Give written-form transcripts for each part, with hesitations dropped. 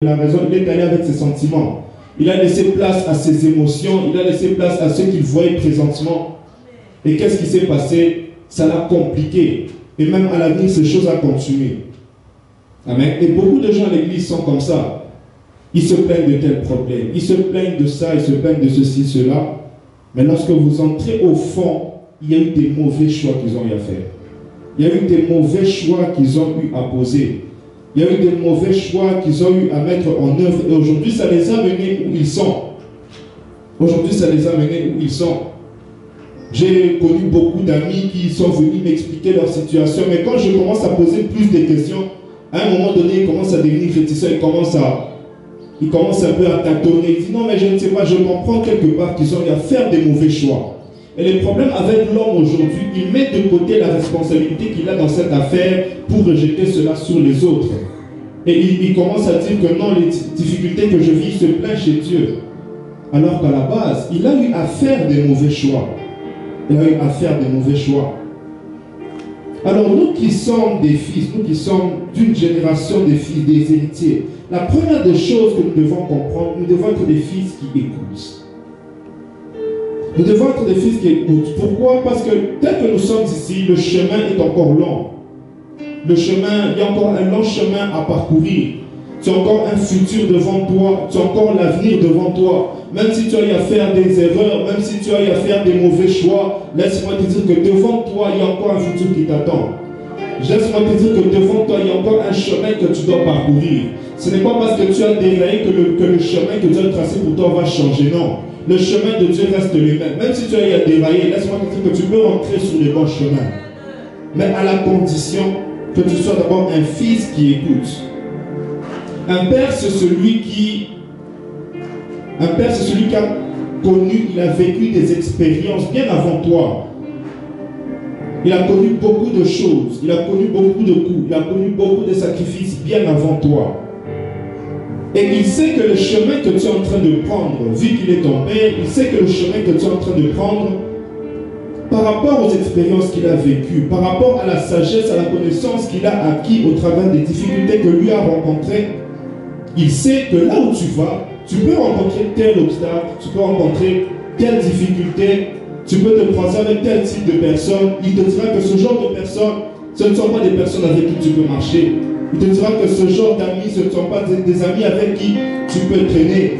la raison, il est allé avec ses sentiments. Il a laissé place à ses émotions, il a laissé place à ce qu'il voyait présentement. Et qu'est-ce qui s'est passé? Ça l'a compliqué. Et même à l'avenir, ces choses ont continué. Amen. Et beaucoup de gens à l'église sont comme ça. Ils se plaignent de tels problèmes. Ils se plaignent de ça, ils se plaignent de ceci, cela. Mais lorsque vous entrez au fond, il y a eu des mauvais choix qu'ils ont eu à faire. Il y a eu des mauvais choix qu'ils ont eu à poser. Il y a eu des mauvais choix qu'ils ont eu à mettre en œuvre. Et aujourd'hui, ça les a menés où ils sont. Aujourd'hui, ça les a menés où ils sont. J'ai connu beaucoup d'amis qui sont venus m'expliquer leur situation. Mais quand je commence à poser plus de questions, à un moment donné, ils commencent à devenir réticents. Ils commencent un peu à tâtonner. Ils disent non, mais je ne sais pas, je comprends quelque part qu'ils ont eu à faire des mauvais choix. Et le problème avec l'homme aujourd'hui, il met de côté la responsabilité qu'il a dans cette affaire pour rejeter cela sur les autres. Et il commence à dire que non, les difficultés que je vis se plaint chez Dieu. Alors qu'à la base, il a eu à faire des mauvais choix. Il a eu à faire des mauvais choix. Alors nous qui sommes des fils, nous qui sommes d'une génération des fils, des héritiers, la première des choses que nous devons comprendre, nous devons être des fils qui écoutent. Nous devons être des fils qui écoutent. Pourquoi? Parce que tel que nous sommes ici, le chemin est encore long. Le chemin, il y a encore un long chemin à parcourir. Tu as encore un futur devant toi. Tu as encore l'avenir devant toi. Même si tu as eu à faire des erreurs, même si tu as eu à faire des mauvais choix, laisse-moi te dire que devant toi, il y a encore un futur qui t'attend. Laisse-moi te dire que devant toi, il y a encore un chemin que tu dois parcourir. Ce n'est pas parce que tu as déraillé que le chemin que Dieu a tracé pour toi va changer, non. Le chemin de Dieu reste le même. Même si tu as eu à dérailler, laisse-moi te dire que tu peux rentrer sur le bon chemin. Mais à la condition que tu sois d'abord un fils qui écoute. Un père, c'est celui qui a connu, il a vécu des expériences bien avant toi. Il a connu beaucoup de choses, il a connu beaucoup de coups, il a connu beaucoup de sacrifices bien avant toi. Et il sait que le chemin que tu es en train de prendre, vu qu'il est ton père, il sait que le chemin que tu es en train de prendre, par rapport aux expériences qu'il a vécues, par rapport à la sagesse, à la connaissance qu'il a acquis au travers des difficultés que lui a rencontrées, il sait que là où tu vas, tu peux rencontrer tel obstacle, tu peux rencontrer telle difficulté, tu peux te croiser avec tel type de personne. Il te dira que ce genre de personnes, ce ne sont pas des personnes avec qui tu peux marcher. Il te dira que ce genre d'amis, ce ne sont pas des amis avec qui tu peux traîner.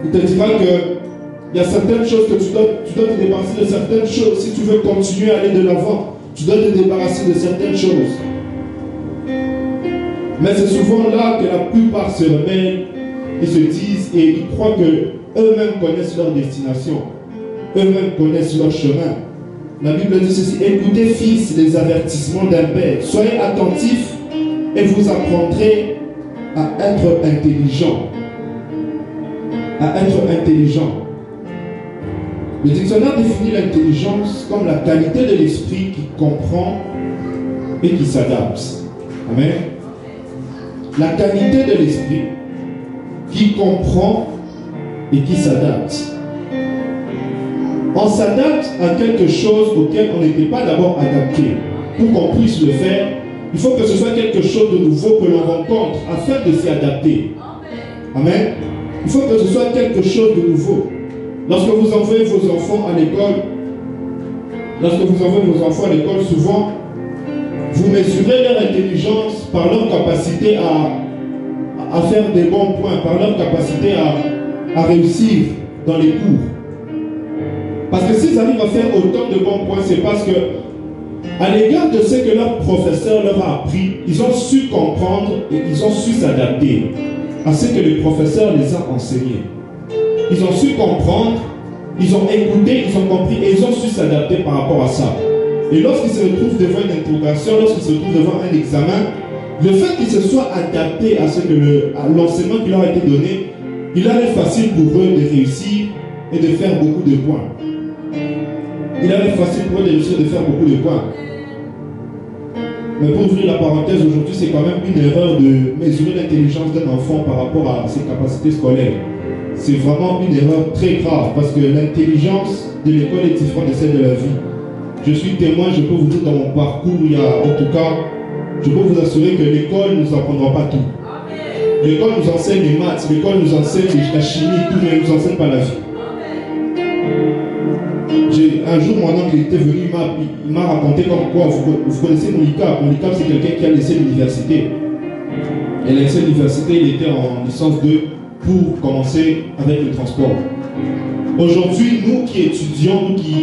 Il te dira qu'il y a certaines choses que tu dois te débarrasser de certaines choses. Si tu veux continuer à aller de l'avant, tu dois te débarrasser de certaines choses. Mais c'est souvent là que la plupart se rebellent et se disent et ils croient qu'eux-mêmes connaissent leur destination. Eux-mêmes connaissent leur chemin. La Bible dit ceci: écoutez, fils, les avertissements d'un père. Soyez attentifs et vous apprendrez à être intelligent. À être intelligent. Le dictionnaire définit l'intelligence comme la qualité de l'esprit qui comprend et qui s'adapte. Amen. La qualité de l'esprit qui comprend et qui s'adapte. On s'adapte à quelque chose auquel on n'était pas d'abord adapté. Pour qu'on puisse le faire, il faut que ce soit quelque chose de nouveau que l'on rencontre afin de s'y adapter. Amen. Il faut que ce soit quelque chose de nouveau. Lorsque vous envoyez vos enfants à l'école, souvent, vous mesurez leur intelligence par leur capacité à faire des bons points, par leur capacité à réussir dans les cours. Parce que s'ils arrivent à faire autant de bons points, c'est parce que, à l'égard de ce que leur professeur leur a appris, ils ont su comprendre et ils ont su s'adapter à ce que le professeur les a enseignés. Ils ont su comprendre, ils ont écouté, ils ont compris et ils ont su s'adapter par rapport à ça. Et lorsqu'ils se retrouvent devant une interrogation, lorsqu'ils se retrouvent devant un examen, le fait qu'ils se soient adaptés à l'enseignement qui leur a été donné, il a été facile pour eux de réussir et de faire beaucoup de points. Il a été facile pour eux de réussir et de faire beaucoup de points. Mais pour ouvrir la parenthèse, aujourd'hui, c'est quand même une erreur de mesurer l'intelligence d'un enfant par rapport à ses capacités scolaires. C'est vraiment une erreur très grave parce que l'intelligence de l'école est différente de celle de la vie. Je suis témoin, je peux vous dire dans mon parcours, il y a en tout cas, je peux vous assurer que l'école ne nous apprendra pas tout. L'école nous enseigne les maths, l'école nous enseigne la chimie, tout, mais elle ne nous enseigne pas la vie. Un jour, mon oncle était venu, il m'a raconté comme quoi, vous connaissez Monica. Monica, c'est quelqu'un qui a laissé l'université. Elle a laissé l'université, il était en licence 2 pour commencer avec le transport. Aujourd'hui, nous qui étudions, nous qui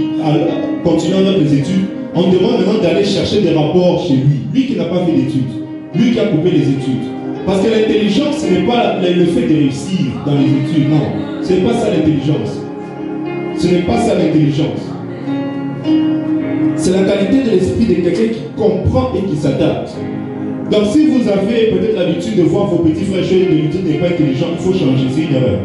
continuons avec les études, on demande maintenant d'aller chercher des rapports chez lui. Lui qui n'a pas fait d'études, lui qui a coupé les études. Parce que l'intelligence, ce n'est pas le fait de réussir dans les études, non. Ce n'est pas ça l'intelligence. Ce n'est pas ça l'intelligence. C'est la qualité de l'esprit de quelqu'un qui comprend et qui s'adapte. Donc si vous avez peut-être l'habitude de voir vos petits frères jeunes de lui dire n'est pas intelligent, il faut changer, c'est une erreur.